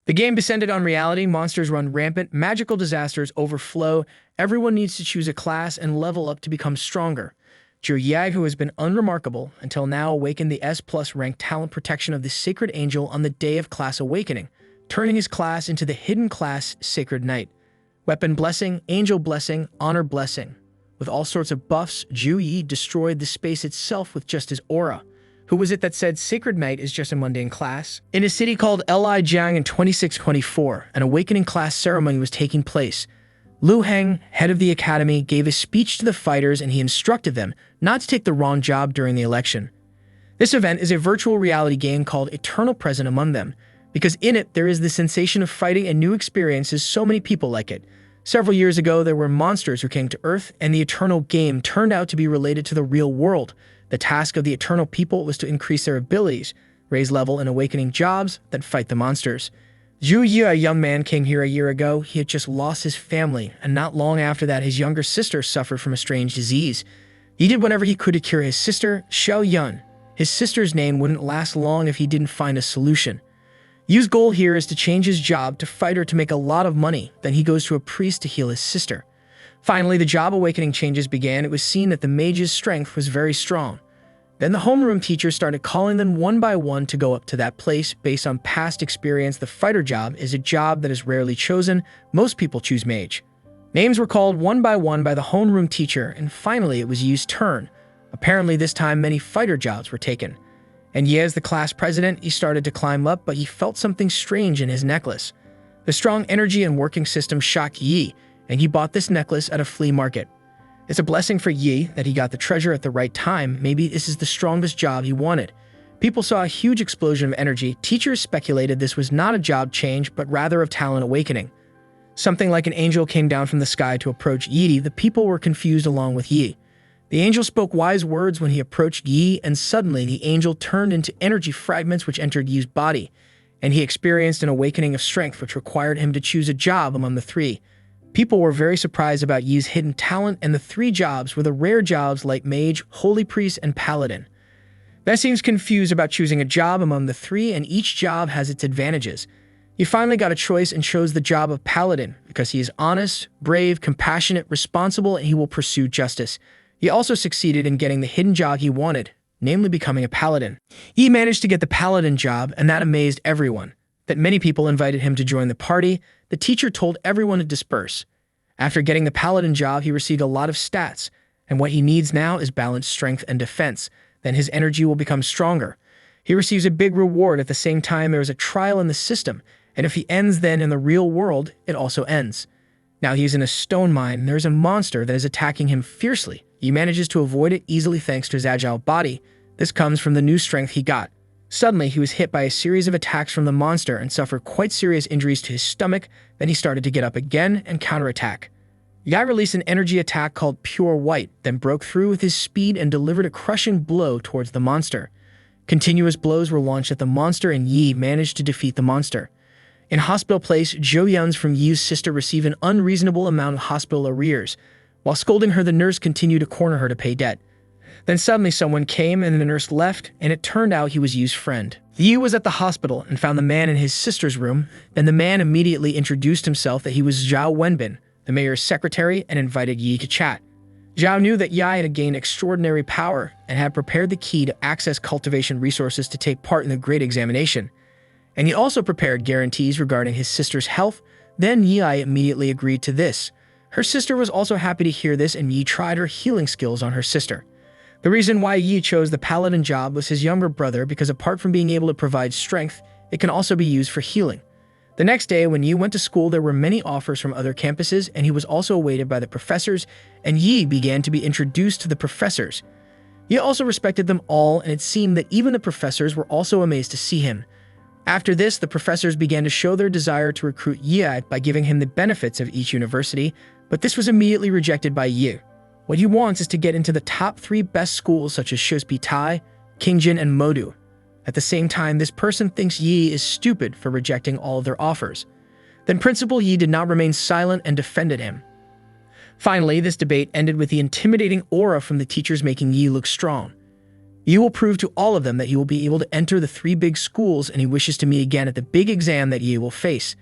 The game descended on reality, monsters run rampant, magical disasters overflow, everyone needs to choose a class and level up to become stronger. Zhu Yag, who has been unremarkable until now, awakened the S+ rank talent protection of the Sacred Angel on the day of class awakening, turning his class into the hidden class Sacred Knight. Weapon Blessing, Angel Blessing, Honor Blessing. With all sorts of buffs, Zhu Yi destroyed the space itself with just his aura. Who was it that said Sacred Knight is just a mundane class? In a city called Li Jiang in 2624, an awakening class ceremony was taking place. Lu Heng, head of the academy, gave a speech to the fighters and he instructed them not to take the wrong job during the election. This event is a virtual reality game called Eternal Present among them, because in it there is the sensation of fighting and new experiences. So many people like it. Several years ago there were monsters who came to Earth and the Eternal game turned out to be related to the real world. The task of the Eternal people was to increase their abilities, raise level in awakening jobs, then fight the monsters. Zhu Yi, a young man, came here a year ago. He had just lost his family, and not long after that his younger sister suffered from a strange disease. He did whatever he could to cure his sister, Xiao Yun. His sister's name wouldn't last long if he didn't find a solution. Yu's goal here is to change his job to fighter to make a lot of money, then he goes to a priest to heal his sister. Finally, the job awakening changes began. It was seen that the mage's strength was very strong. Then the homeroom teacher started calling them one by one to go up to that place. Based on past experience, the fighter job is a job that is rarely chosen. Most people choose mage. Names were called one by the homeroom teacher, and finally it was Yu's turn. Apparently this time many fighter jobs were taken. And Ye, as the class president, he started to climb up, but he felt something strange in his necklace. The strong energy and working system shocked Yi, and he bought this necklace at a flea market. It's a blessing for Yi that he got the treasure at the right time. Maybe this is the strongest job he wanted. People saw a huge explosion of energy. Teachers speculated this was not a job change, but rather of talent awakening. Something like an angel came down from the sky to approach Yi. The people were confused along with Yi. The angel spoke wise words when he approached Yi, and suddenly the angel turned into energy fragments which entered Yi's body, and he experienced an awakening of strength which required him to choose a job among the three. People were very surprised about Yi's hidden talent, and the three jobs were the rare jobs like Mage, Holy Priest, and Paladin. That seems confused about choosing a job among the three, and each job has its advantages. He finally got a choice and chose the job of Paladin because he is honest, brave, compassionate, responsible, and he will pursue justice. He also succeeded in getting the hidden job he wanted, namely becoming a Paladin. He managed to get the Paladin job, and that amazed everyone. That many people invited him to join the party. The teacher told everyone to disperse. After getting the Paladin job, he received a lot of stats, and what he needs now is balanced strength and defense. Then his energy will become stronger. He receives a big reward. At the same time, there is a trial in the system, and if he ends then in the real world, it also ends. Now he is in a stone mine, and there is a monster that is attacking him fiercely. He manages to avoid it easily thanks to his agile body. This comes from the new strength he got. Suddenly, he was hit by a series of attacks from the monster and suffered quite serious injuries to his stomach. Then he started to get up again and counterattack. Yi released an energy attack called Pure White, then broke through with his speed and delivered a crushing blow towards the monster. Continuous blows were launched at the monster, and Yi managed to defeat the monster. In Hospital Place, Jo Yuns from Yi's sister received an unreasonable amount of hospital arrears. While scolding her, the nurse continued to corner her to pay debt. Then suddenly someone came and the nurse left, and it turned out he was Yi's friend. Yi was at the hospital and found the man in his sister's room. Then the man immediately introduced himself that he was Zhao Wenbin, the mayor's secretary, and invited Yi to chat. Zhao knew that Yi had gained extraordinary power and had prepared the key to access cultivation resources to take part in the great examination. And he also prepared guarantees regarding his sister's health. Then Yi immediately agreed to this. Her sister was also happy to hear this, and Yi tried her healing skills on her sister. The reason why Yi chose the Paladin job was his younger brother, because apart from being able to provide strength, it can also be used for healing. The next day, when Yi went to school, there were many offers from other campuses, and he was also awaited by the professors, and Yi began to be introduced to the professors. Yi also respected them all, and it seemed that even the professors were also amazed to see him. After this, the professors began to show their desire to recruit Yi by giving him the benefits of each university, but this was immediately rejected by Yi. What he wants is to get into the top 3 best schools such as Shospi, Qingjin, and Modu. At the same time, this person thinks Yi is stupid for rejecting all of their offers. Then Principal Yi did not remain silent and defended him. Finally, this debate ended with the intimidating aura from the teachers making Yi look strong. Yi will prove to all of them that he will be able to enter the 3 big schools, and he wishes to meet again at the big exam that Yi will face.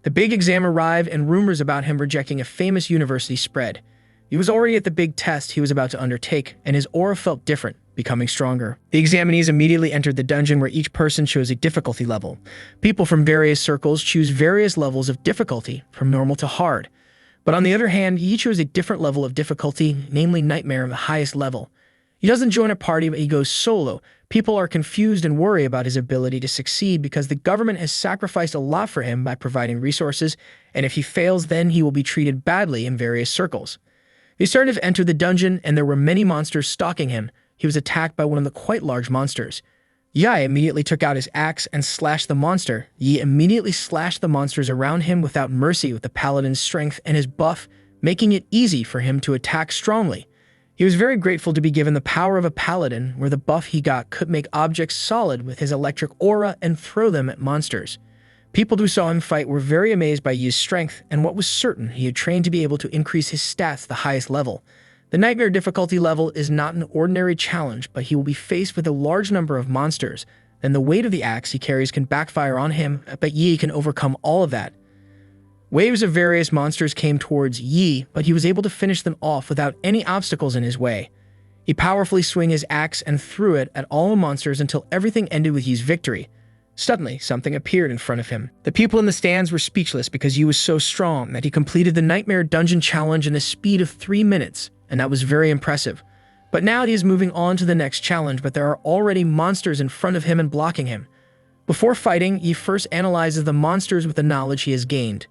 The big exam arrived, and rumors about him rejecting a famous university spread. He was already at the big test he was about to undertake, and his aura felt different, becoming stronger. The examinees immediately entered the dungeon, where each person chose a difficulty level. People from various circles choose various levels of difficulty, from normal to hard. But on the other hand, Yi chose a different level of difficulty, namely Nightmare, the highest level. He doesn't join a party, but he goes solo. People are confused and worry about his ability to succeed because the government has sacrificed a lot for him by providing resources, and if he fails, then he will be treated badly in various circles. He started to enter the dungeon, and there were many monsters stalking him. He was attacked by one of the quite large monsters. Yi immediately took out his axe and slashed the monster. Yi immediately slashed the monsters around him without mercy with the Paladin's strength and his buff, making it easy for him to attack strongly. He was very grateful to be given the power of a Paladin, where the buff he got could make objects solid with his electric aura and throw them at monsters. People who saw him fight were very amazed by Yi's strength and what was certain he had trained to be able to increase his stats to the highest level. The Nightmare difficulty level is not an ordinary challenge, but he will be faced with a large number of monsters. Then the weight of the axe he carries can backfire on him, but Yi can overcome all of that. Waves of various monsters came towards Yi, but he was able to finish them off without any obstacles in his way. He powerfully swung his axe and threw it at all the monsters until everything ended with Yi's victory. Suddenly, something appeared in front of him. The people in the stands were speechless because Yi was so strong that he completed the Nightmare Dungeon Challenge in a speed of 3 minutes, and that was very impressive. But now he is moving on to the next challenge, but there are already monsters in front of him and blocking him. Before fighting, Yi first analyzes the monsters with the knowledge he has gained.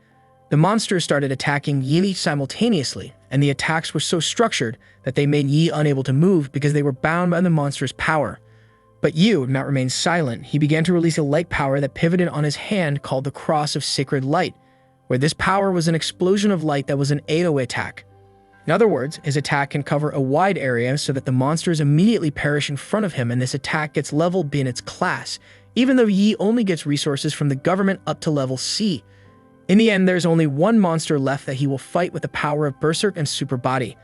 The monsters started attacking Yi simultaneously, and the attacks were so structured that they made Yi unable to move because they were bound by the monster's power. But Yi would not remain silent. He began to release a light power that pivoted on his hand called the Cross of Sacred Light, where this power was an explosion of light that was an AoE attack. In other words, his attack can cover a wide area so that the monsters immediately perish in front of him, and this attack gets level B in its class, even though Yi only gets resources from the government up to level C. In the end, there's only one monster left that he will fight with the power of Berserk and Super Body.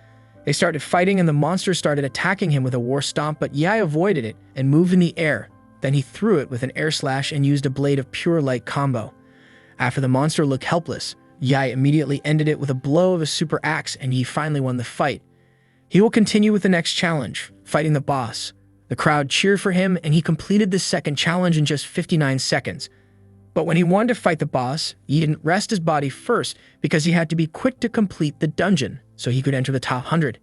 They started fighting, and the monster started attacking him with a War Stomp, but Yi avoided it and moved in the air. Then he threw it with an air slash and used a Blade of Pure Light combo. After the monster looked helpless, Yi immediately ended it with a blow of a super axe, and Yi finally won the fight. He will continue with the next challenge, fighting the boss. The crowd cheered for him, and he completed the second challenge in just 59 seconds. But when he wanted to fight the boss, he didn't rest his body first because he had to be quick to complete the dungeon so he could enter the top 100.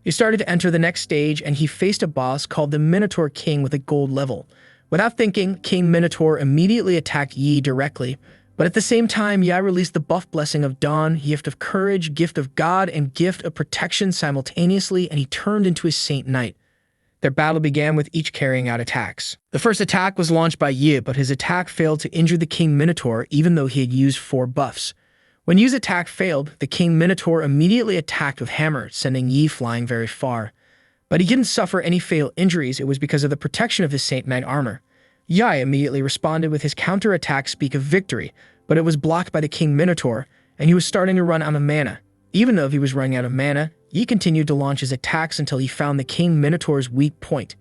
He started to enter the next stage, and he faced a boss called the Minotaur King with a gold level. Without thinking, King Minotaur immediately attacked Yi directly, but at the same time, Yi released the buff Blessing of Dawn, Gift of Courage, Gift of God, and Gift of Protection simultaneously, and he turned into a Saint Knight. Their battle began with each carrying out attacks. The first attack was launched by Yi, but his attack failed to injure the King Minotaur even though he had used 4 buffs. When Yi's attack failed, the King Minotaur immediately attacked with hammer, sending Yi flying very far. But he didn't suffer any fatal injuries. It was because of the protection of his Saint Knight armor. Yi immediately responded with his counter-attack Speak of Victory, but it was blocked by the King Minotaur, and he was starting to run out of mana. Even though he was running out of mana, Yi continued to launch his attacks until he found the King Minotaur's weak point.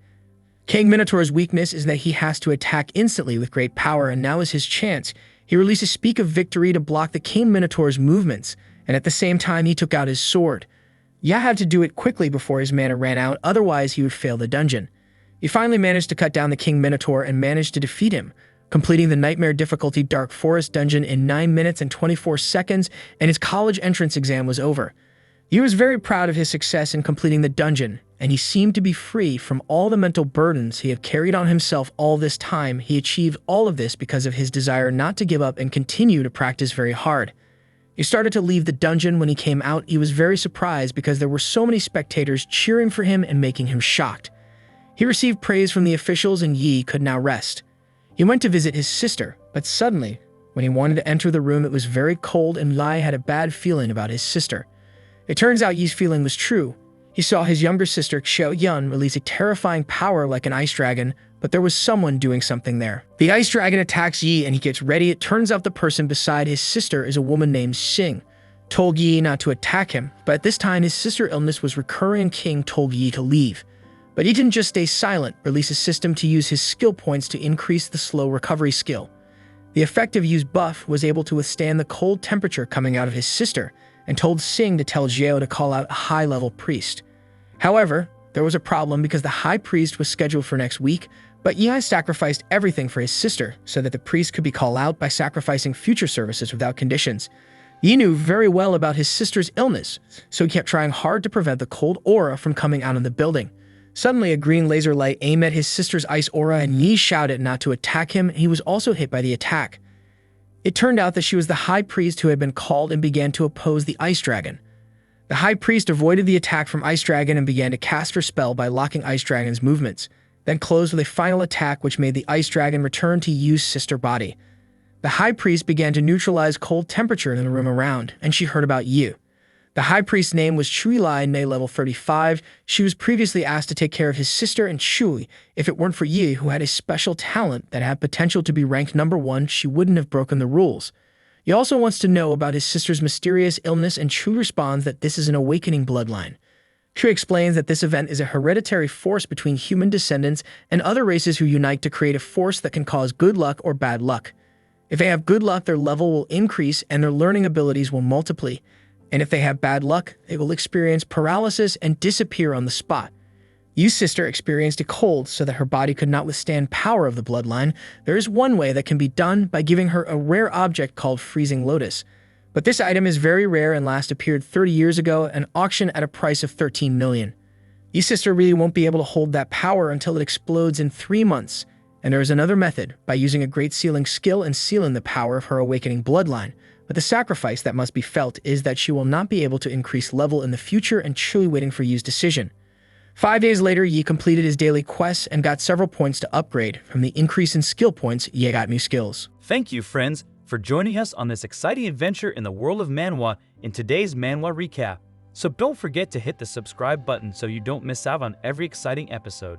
King Minotaur's weakness is that he has to attack instantly with great power, and now is his chance. He released a Speak of Victory to block the King Minotaur's movements, and at the same time he took out his sword. Yi had to do it quickly before his mana ran out, otherwise he would fail the dungeon. He finally managed to cut down the King Minotaur and managed to defeat him, completing the Nightmare difficulty Dark Forest dungeon in 9 minutes and 24 seconds, and his college entrance exam was over. He was very proud of his success in completing the dungeon, and he seemed to be free from all the mental burdens he had carried on himself all this time. He achieved all of this because of his desire not to give up and continue to practice very hard. He started to leave the dungeon. When he came out, he was very surprised because there were so many spectators cheering for him and making him shocked. He received praise from the officials, and Yi could now rest. He went to visit his sister, but suddenly, when he wanted to enter the room, it was very cold, and Yi had a bad feeling about his sister. It turns out Yi's feeling was true. He saw his younger sister, Xiao Yun, release a terrifying power like an ice dragon, but there was someone doing something there. The ice dragon attacks Yi, and he gets ready. It turns out the person beside his sister is a woman named Xing. Told Yi not to attack him, but at this time his sister's illness was recurring, and King told Yi to leave. But he didn't just stay silent, release a system to use his skill points to increase the slow recovery skill. The effective use buff was able to withstand the cold temperature coming out of his sister, and told Sing to tell Jiao to call out a high-level priest. However, there was a problem because the high priest was scheduled for next week, but Yi sacrificed everything for his sister so that the priest could be called out by sacrificing future services without conditions. Yi knew very well about his sister's illness, so he kept trying hard to prevent the cold aura from coming out in the building. Suddenly, a green laser light aimed at his sister's ice aura, and Yi shouted not to attack him. He was also hit by the attack. It turned out that she was the high priest who had been called and began to oppose the ice dragon. The high priest avoided the attack from Ice Dragon and began to cast her spell by locking Ice Dragon's movements, then closed with a final attack which made the Ice Dragon return to Yu's sister body. The high priest began to neutralize cold temperature in the room around, and she heard about Yu. The high priest's name was Chui Lai, Nei level 35. She was previously asked to take care of his sister and Chui. If it weren't for Yi, who had a special talent that had potential to be ranked number 1, she wouldn't have broken the rules. He also wants to know about his sister's mysterious illness, and Chui responds that this is an awakening bloodline. Chui explains that this event is a hereditary force between human descendants and other races who unite to create a force that can cause good luck or bad luck. If they have good luck, their level will increase and their learning abilities will multiply. And if they have bad luck, they will experience paralysis and disappear on the spot. Yu's sister experienced a cold so that her body could not withstand power of the bloodline. There is one way that can be done by giving her a rare object called Freezing Lotus. But this item is very rare and last appeared 30 years ago and auctioned at a price of 13 million. Yu's sister really won't be able to hold that power until it explodes in 3 months. And there is another method, by using a great sealing skill and sealing the power of her awakening bloodline. But the sacrifice that must be felt is that she will not be able to increase level in the future and Chui waiting for Yu's decision. 5 days later, Yi completed his daily quests and got several points to upgrade. From the increase in skill points, Yi got new skills. Thank you, friends, for joining us on this exciting adventure in the world of Manhwa in today's Manhwa Recap. So don't forget to hit the subscribe button so you don't miss out on every exciting episode.